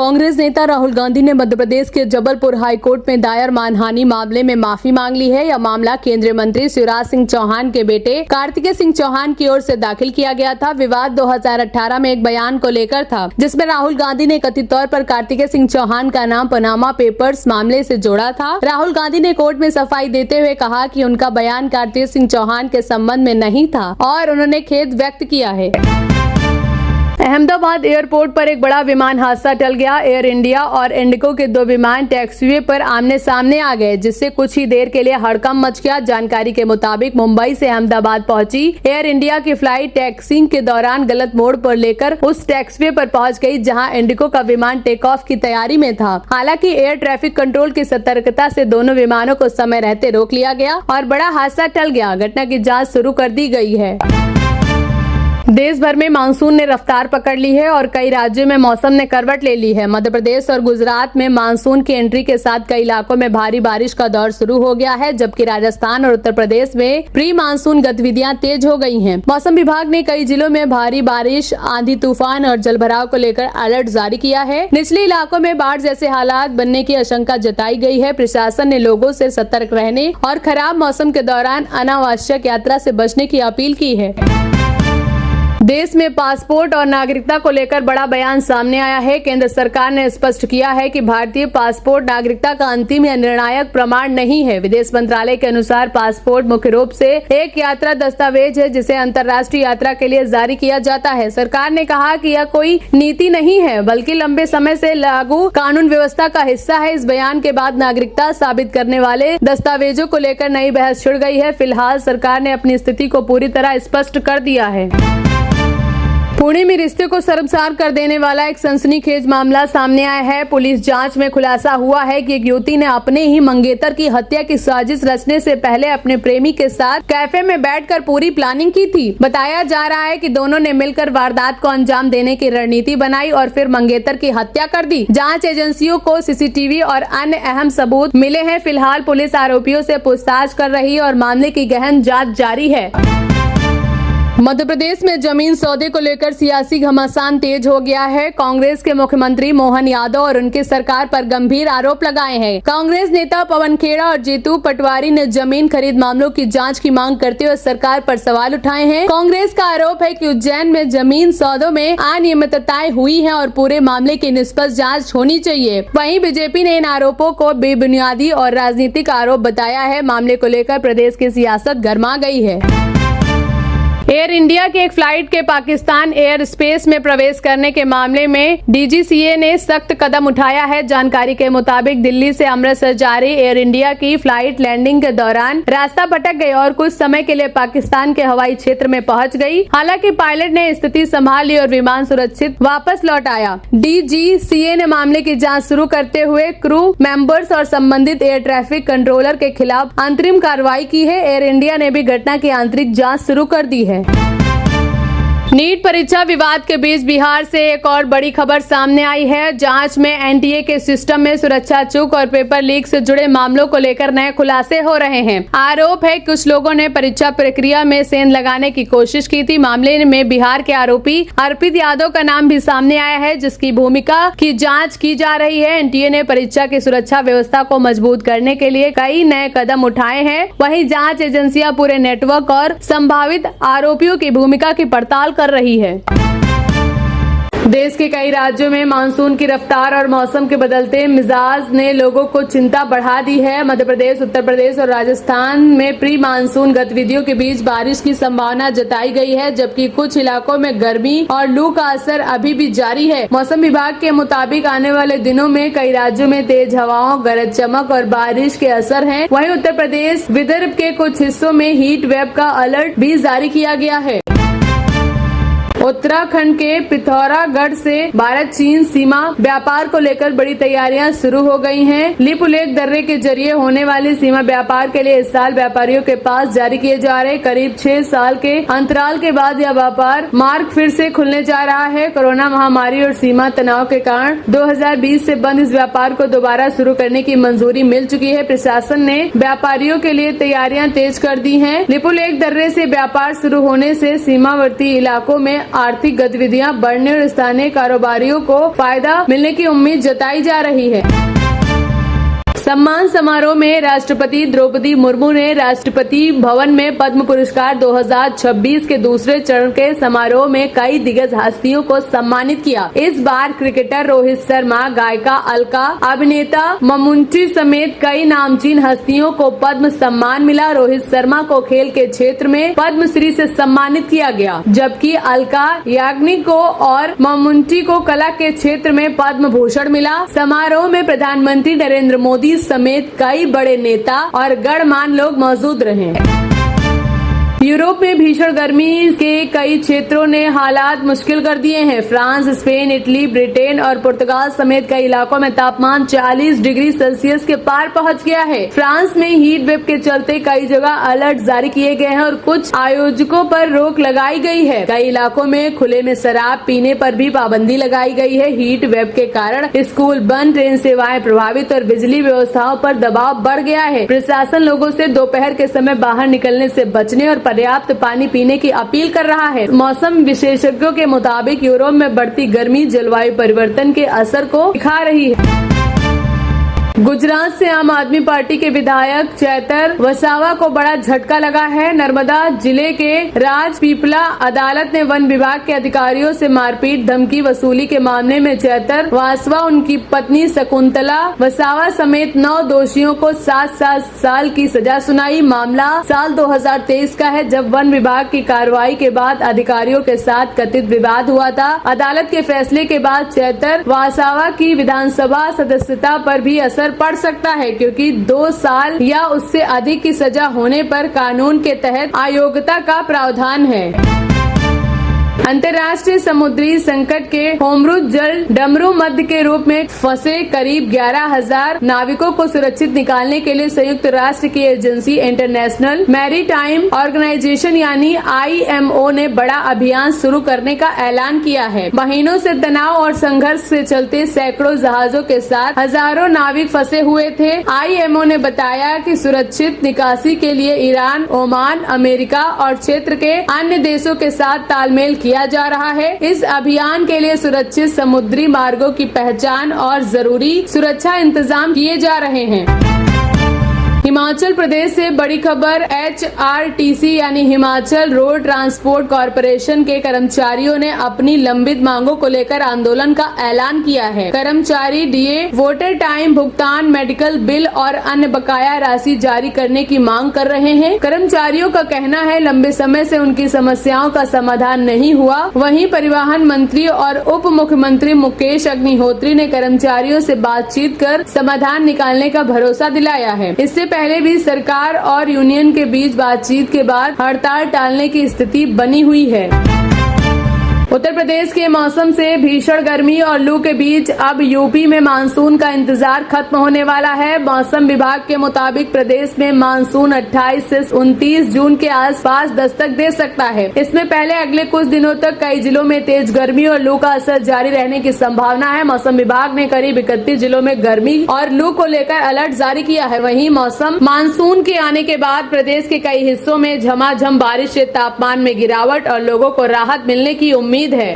कांग्रेस नेता राहुल गांधी ने मध्य प्रदेश के जबलपुर हाईकोर्ट में दायर मानहानि मामले में माफी मांग ली है। यह मामला केंद्रीय मंत्री शिवराज सिंह चौहान के बेटे कार्तिकेय सिंह चौहान की ओर से दाखिल किया गया था। विवाद 2018 में एक बयान को लेकर था, जिसमें राहुल गांधी ने कथित तौर पर कार्तिकेय सिंह चौहान का नाम पनामा पेपर्स मामले से जोड़ा था। राहुल गांधी ने कोर्ट में सफाई देते हुए कहा कि उनका बयान कार्तिकेय सिंह चौहान के संबंध में नहीं था और उन्होंने खेद व्यक्त किया है। अहमदाबाद एयरपोर्ट पर एक बड़ा विमान हादसा टल गया। एयर इंडिया और इंडिगो के दो विमान टैक्सीवे पर आमने सामने आ गए, जिससे कुछ ही देर के लिए हड़कंप मच गया। जानकारी के मुताबिक मुंबई से अहमदाबाद पहुंची एयर इंडिया की फ्लाइट टैक्सिंग के दौरान गलत मोड़ पर लेकर उस टैक्सीवे पर पहुंच गई, जहां इंडिगो का विमान टेक ऑफ की तैयारी में था। हालांकि एयर ट्रैफिक कंट्रोल की सतर्कता से दोनों विमानों को समय रहते रोक लिया गया और बड़ा हादसा टल गया। घटना की जाँच शुरू कर दी गई है। देश भर में मानसून ने रफ्तार पकड़ ली है और कई राज्यों में मौसम ने करवट ले ली है। मध्य प्रदेश और गुजरात में मानसून की एंट्री के साथ कई इलाकों में भारी बारिश का दौर शुरू हो गया है, जबकि राजस्थान और उत्तर प्रदेश में प्री मानसून गतिविधियां तेज हो गई हैं। मौसम विभाग ने कई जिलों में भारी बारिश, आंधी तूफान और जलभराव को लेकर अलर्ट जारी किया है। निचले इलाकों में बाढ़ जैसे हालात बनने की आशंका जताई गई है। प्रशासन ने लोगों से सतर्क रहने और खराब मौसम के दौरान अनावश्यक यात्रा से बचने की अपील की है। देश में पासपोर्ट और नागरिकता को लेकर बड़ा बयान सामने आया है। केंद्र सरकार ने स्पष्ट किया है कि भारतीय पासपोर्ट नागरिकता का अंतिम या निर्णायक प्रमाण नहीं है। विदेश मंत्रालय के अनुसार पासपोर्ट मुख्य रूप से एक यात्रा दस्तावेज है, जिसे अंतर्राष्ट्रीय यात्रा के लिए जारी किया जाता है। सरकार ने कहा कि यह कोई नीति नहीं है, बल्कि लंबे समय से लागू कानून व्यवस्था का हिस्सा है। इस बयान के बाद नागरिकता साबित करने वाले दस्तावेजों को लेकर नई बहस छिड़ गई है। फिलहाल सरकार ने अपनी स्थिति को पूरी तरह स्पष्ट कर दिया है। पुणे में रिश्ते को शर्मसार कर देने वाला एक सनसनीखेज मामला सामने आया है। पुलिस जांच में खुलासा हुआ है कि एक युवती ने अपने ही मंगेतर की हत्या की साजिश रचने से पहले अपने प्रेमी के साथ कैफे में बैठकर पूरी प्लानिंग की थी। बताया जा रहा है कि दोनों ने मिलकर वारदात को अंजाम देने की रणनीति बनाई और फिर मंगेतर की हत्या कर दी। जाँच एजेंसियों को सीसीटीवी और अन्य अहम सबूत मिले हैं। फिलहाल पुलिस आरोपियों से पूछताछ कर रही है और मामले की गहन जाँच जारी है। मध्य प्रदेश में जमीन सौदे को लेकर सियासी घमासान तेज हो गया है। कांग्रेस के मुख्यमंत्री मोहन यादव और उनकी सरकार पर गंभीर आरोप लगाए हैं। कांग्रेस नेता पवन खेड़ा और जीतू पटवारी ने जमीन खरीद मामलों की जांच की मांग करते हुए सरकार पर सवाल उठाए हैं। कांग्रेस का आरोप है कि उज्जैन में जमीन सौदों में अनियमितताएं हुई हैं और पूरे मामले की निष्पक्ष जाँच होनी चाहिए। वहीं बीजेपी ने इन आरोपों को बेबुनियादी और राजनीतिक आरोप बताया है। मामले को लेकर प्रदेश की सियासत गर्मा गई है। एयर इंडिया की एक फ्लाइट के पाकिस्तान एयर स्पेस में प्रवेश करने के मामले में डीजीसीए ने सख्त कदम उठाया है। जानकारी के मुताबिक दिल्ली से अमृतसर जा रही एयर इंडिया की फ्लाइट लैंडिंग के दौरान रास्ता भटक गई और कुछ समय के लिए पाकिस्तान के हवाई क्षेत्र में पहुंच गई। हालांकि पायलट ने स्थिति संभाल ली और विमान सुरक्षित वापस लौट आया। डीजीसीए ने मामले की जाँच शुरू करते हुए क्रू मेंबर्स और संबंधित एयर ट्रैफिक कंट्रोलर के खिलाफ अंतरिम कार्रवाई की है। एयर इंडिया ने भी घटना की आंतरिक जाँच शुरू कर दी है। नीट परीक्षा विवाद के बीच बिहार से एक और बड़ी खबर सामने आई है। जांच में एनटीए के सिस्टम में सुरक्षा चूक और पेपर लीक से जुड़े मामलों को लेकर नए खुलासे हो रहे हैं। आरोप है कुछ लोगों ने परीक्षा प्रक्रिया में सेंध लगाने की कोशिश की थी। मामले में बिहार के आरोपी अर्पित यादव का नाम भी सामने आया है, जिसकी भूमिका की जाँच की जा रही है। एनटीए ने परीक्षा की सुरक्षा व्यवस्था को मजबूत करने के लिए कई नए कदम उठाए हैं। वहीं जाँच एजेंसियां पूरे नेटवर्क और संभावित आरोपियों की भूमिका की पड़ताल कर रही है। देश के कई राज्यों में मानसून की रफ्तार और मौसम के बदलते मिजाज ने लोगों को चिंता बढ़ा दी है। मध्य प्रदेश, उत्तर प्रदेश और राजस्थान में प्री मानसून गतिविधियों के बीच बारिश की संभावना जताई गई है, जबकि कुछ इलाकों में गर्मी और लू का असर अभी भी जारी है। मौसम विभाग के मुताबिक आने वाले दिनों में कई राज्यों में तेज हवाओं, गरज चमक और बारिश के असर हैं। वहीं उत्तर प्रदेश, विदर्भ के कुछ हिस्सों में हीट वेव का अलर्ट भी जारी किया गया है। उत्तराखंड के पिथौरागढ़ से भारत चीन सीमा व्यापार को लेकर बड़ी तैयारियां शुरू हो गई हैं। लिपुलेख दर्रे के जरिए होने वाली सीमा व्यापार के लिए इस साल व्यापारियों के पास जारी किए जा रहे करीब 6 साल के अंतराल के बाद यह व्यापार मार्ग फिर से खुलने जा रहा है। कोरोना महामारी और सीमा तनाव के कारण 2020 से बंद इस व्यापार को दोबारा शुरू करने की मंजूरी मिल चुकी है। प्रशासन ने व्यापारियों के लिए तैयारियां तेज कर दी हैं। लिपुलेख दर्रे से व्यापार शुरू होने से सीमावर्ती इलाकों में आर्थिक गतिविधियां बढ़ने और स्थानीय कारोबारियों को फायदा मिलने की उम्मीद जताई जा रही है। सम्मान समारोह में राष्ट्रपति द्रौपदी मुर्मू ने राष्ट्रपति भवन में पद्म पुरस्कार 2026 के दूसरे चरण के समारोह में कई दिग्गज हस्तियों को सम्मानित किया। इस बार क्रिकेटर रोहित शर्मा, गायिका अलका, अभिनेता ममूटी समेत कई नामचीन हस्तियों को पद्म सम्मान मिला। रोहित शर्मा को खेल के क्षेत्र में पद्मश्री से सम्मानित किया गया, जबकि अलका याग्निक को और ममूटी को कला के क्षेत्र में पद्म भूषण मिला। समारोह में प्रधानमंत्री नरेंद्र मोदी समेत कई बड़े नेता और गणमान्य लोग मौजूद रहे। यूरोप में भीषण गर्मी के कई क्षेत्रों ने हालात मुश्किल कर दिए हैं। फ्रांस, स्पेन, इटली, ब्रिटेन और पुर्तगाल समेत कई इलाकों में तापमान 40 डिग्री सेल्सियस के पार पहुंच गया है। फ्रांस में हीट वेव के चलते कई जगह अलर्ट जारी किए गए हैं और कुछ आयोजकों पर रोक लगाई गई है। कई इलाकों में खुले में शराब पीने पर भी पाबंदी लगाई गई है। हीट वेव के कारण स्कूल बंद, ट्रेन सेवाएं प्रभावित और बिजली व्यवस्थाओं पर दबाव बढ़ गया है। प्रशासन लोगों से दोपहर के समय बाहर निकलने से बचने और पर्याप्त पानी पीने की अपील कर रहा है। मौसम विशेषज्ञों के मुताबिक यूरोप में बढ़ती गर्मी जलवायु परिवर्तन के असर को दिखा रही है। गुजरात से आम आदमी पार्टी के विधायक चैतर वसावा को बड़ा झटका लगा है। नर्मदा जिले के राजपीपला अदालत ने वन विभाग के अधिकारियों से मारपीट धमकी वसूली के मामले में चैतर वसावा, उनकी पत्नी शकुंतला वसावा समेत 9 दोषियों को 7 साल की सजा सुनाई। मामला साल 2023 का है, जब वन विभाग की कार्रवाई के बाद अधिकारियों के साथ कथित विवाद हुआ था। अदालत के फैसले के बाद चैतर वसावा की विधानसभा सदस्यता पर भी असर पड़ सकता है, क्योंकि 2 साल या उससे अधिक की सजा होने पर कानून के तहत अयोग्यता का प्रावधान है। अंतर्राष्ट्रीय समुद्री संकट के होमरुच जल डमरू मध्य के रूप में फंसे करीब 11,000 नाविकों को सुरक्षित निकालने के लिए संयुक्त राष्ट्र की एजेंसी इंटरनेशनल मैरीटाइम ऑर्गेनाइजेशन यानी IMO ने बड़ा अभियान शुरू करने का ऐलान किया है। महीनों से तनाव और संघर्ष से चलते सैकड़ों जहाजों के साथ हजारों नाविक फंसे हुए थे। IMO ने बताया कि सुरक्षित निकासी के लिए ईरान, ओमान, अमेरिका और क्षेत्र के अन्य देशों के साथ तालमेल किया जा रहा है। इस अभियान के लिए सुरक्षित समुद्री मार्गों की पहचान और जरूरी सुरक्षा इंतजाम किए जा रहे हैं। हिमाचल प्रदेश से बड़ी खबर। HRTC यानी हिमाचल रोड ट्रांसपोर्ट कॉरपोरेशन के कर्मचारियों ने अपनी लंबित मांगों को लेकर आंदोलन का ऐलान किया है। कर्मचारी DA, वोटर टाइम भुगतान, मेडिकल बिल और अन्य बकाया राशि जारी करने की मांग कर रहे हैं। कर्मचारियों का कहना है लंबे समय से उनकी समस्याओं का समाधान नहीं हुआ। वहीं परिवहन मंत्री और उप मुख्यमंत्री मुकेश अग्निहोत्री ने कर्मचारियों से बातचीत कर समाधान निकालने का भरोसा दिलाया है। इससे पहले भी सरकार और यूनियन के बीच बातचीत के बाद हड़ताल टालने की स्थिति बनी हुई है। उत्तर प्रदेश के मौसम से भीषण गर्मी और लू के बीच अब यूपी में मानसून का इंतजार खत्म होने वाला है। मौसम विभाग के मुताबिक प्रदेश में मानसून 28 से 29 जून के आसपास दस्तक दे सकता है। इसमें पहले अगले कुछ दिनों तक कई जिलों में तेज गर्मी और लू का असर जारी रहने की संभावना है। मौसम विभाग ने करीब 31 जिलों में गर्मी और लू को लेकर अलर्ट जारी किया है। वहीं मौसम मानसून के आने के बाद प्रदेश के कई हिस्सों में झमाझम बारिश से तापमान में गिरावट और लोगों को राहत मिलने की उम्मीद है।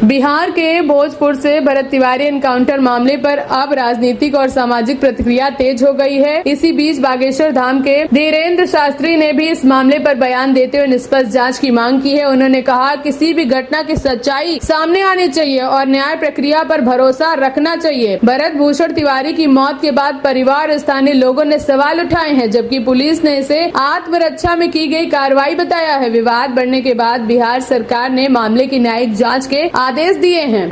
बिहार के भोजपुर से भरत तिवारी एनकाउंटर मामले पर अब राजनीतिक और सामाजिक प्रतिक्रिया तेज हो गई है। इसी बीच बागेश्वर धाम के धीरेन्द्र शास्त्री ने भी इस मामले पर बयान देते हुए निष्पक्ष जांच की मांग की है। उन्होंने कहा किसी भी घटना की सच्चाई सामने आनी चाहिए और न्याय प्रक्रिया पर भरोसा रखना चाहिए। भरत भूषण तिवारी की मौत के बाद परिवार और स्थानीय लोगों ने सवाल उठाए हैं, जबकि पुलिस ने इसे आत्मरक्षा में की गई कार्रवाई बताया है। विवाद बढ़ने के बाद बिहार सरकार ने मामले की न्यायिक जाँच के आदेश दिए हैं।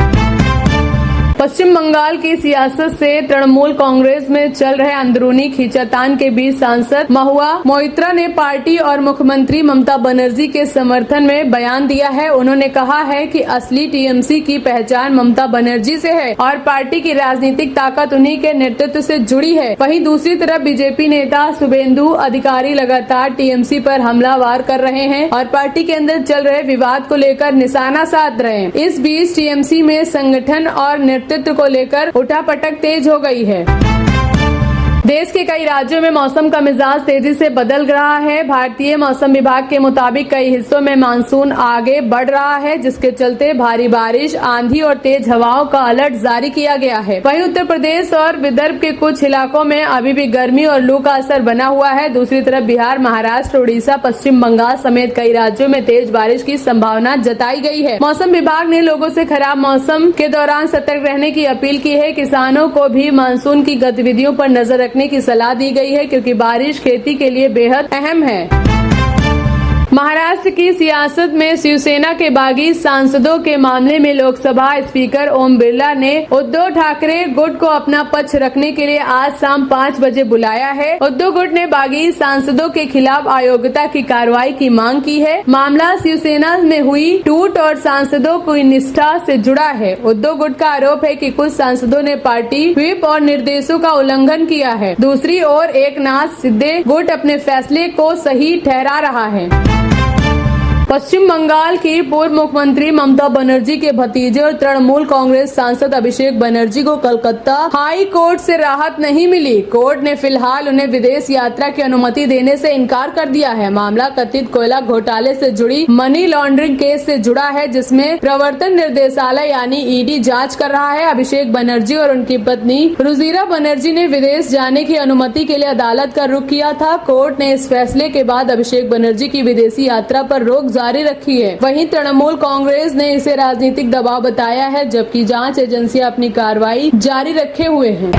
पश्चिम बंगाल की सियासत से तृणमूल कांग्रेस में चल रहे अंदरूनी खींचातान के बीच सांसद महुआ मोइत्रा ने पार्टी और मुख्यमंत्री ममता बनर्जी के समर्थन में बयान दिया है। उन्होंने कहा है कि असली टीएमसी की पहचान ममता बनर्जी से है और पार्टी की राजनीतिक ताकत उन्हीं के नेतृत्व से जुड़ी है। वहीं दूसरी तरफ बीजेपी नेता शुभेंदु अधिकारी लगातार टीएमसी पर हमलावार कर रहे हैं और पार्टी के अंदर चल रहे विवाद को लेकर निशाना साध रहे हैं। इस बीच टीएमसी में संगठन और नेतृत्व को लेकर उठापटक तेज हो गई है। देश के कई राज्यों में मौसम का मिजाज तेजी से बदल रहा है। भारतीय मौसम विभाग के मुताबिक कई हिस्सों में मानसून आगे बढ़ रहा है, जिसके चलते भारी बारिश, आंधी और तेज हवाओं का अलर्ट जारी किया गया है। वहीं उत्तर प्रदेश और विदर्भ के कुछ इलाकों में अभी भी गर्मी और लू का असर बना हुआ है। दूसरी तरफ बिहार, महाराष्ट्र, उड़ीसा, पश्चिम बंगाल समेत कई राज्यों में तेज बारिश की संभावना जताई गई है। मौसम विभाग ने लोगों से खराब मौसम के दौरान सतर्क रहने की अपील की है। किसानों को भी मानसून की गतिविधियों पर नजर रखने की सलाह दी गई है, क्योंकि बारिश खेती के लिए बेहद अहम है। महाराष्ट्र की सियासत में शिवसेना के बागी सांसदों के मामले में लोकसभा स्पीकर ओम बिरला ने उद्धव ठाकरे गुट को अपना पक्ष रखने के लिए आज शाम 5 बजे बुलाया है। उद्धव गुट ने बागी सांसदों के खिलाफ अयोग्यता की कार्रवाई की मांग की है। मामला शिवसेना में हुई टूट और सांसदों की निष्ठा से जुड़ा है। उद्धव गुट का आरोप है कि कुछ सांसदों ने पार्टी व्हिप और निर्देशों का उल्लंघन किया है। दूसरी ओर एकनाथ शिंदे गुट अपने फैसले को सही ठहरा रहा है। पश्चिम बंगाल की पूर्व मुख्यमंत्री ममता बनर्जी के भतीजे और तृणमूल कांग्रेस सांसद अभिषेक बनर्जी को कलकत्ता हाई कोर्ट से राहत नहीं मिली। कोर्ट ने फिलहाल उन्हें विदेश यात्रा की अनुमति देने से इनकार कर दिया है। मामला कथित कोयला घोटाले से जुड़ी मनी लॉन्ड्रिंग केस से जुड़ा है, जिसमें प्रवर्तन निर्देशालय यानी ईडी जांच कर रहा है। अभिषेक बनर्जी और उनकी पत्नी रुजिरा बनर्जी ने विदेश जाने की अनुमति के लिए अदालत का रुख किया था। कोर्ट ने इस फैसले के बाद अभिषेक बनर्जी की विदेशी यात्रा पर रोक जारी रखी है। वहीं तृणमूल कांग्रेस ने इसे राजनीतिक दबाव बताया है, जबकि जांच एजेंसियां अपनी कार्रवाई जारी रखे हुए हैं।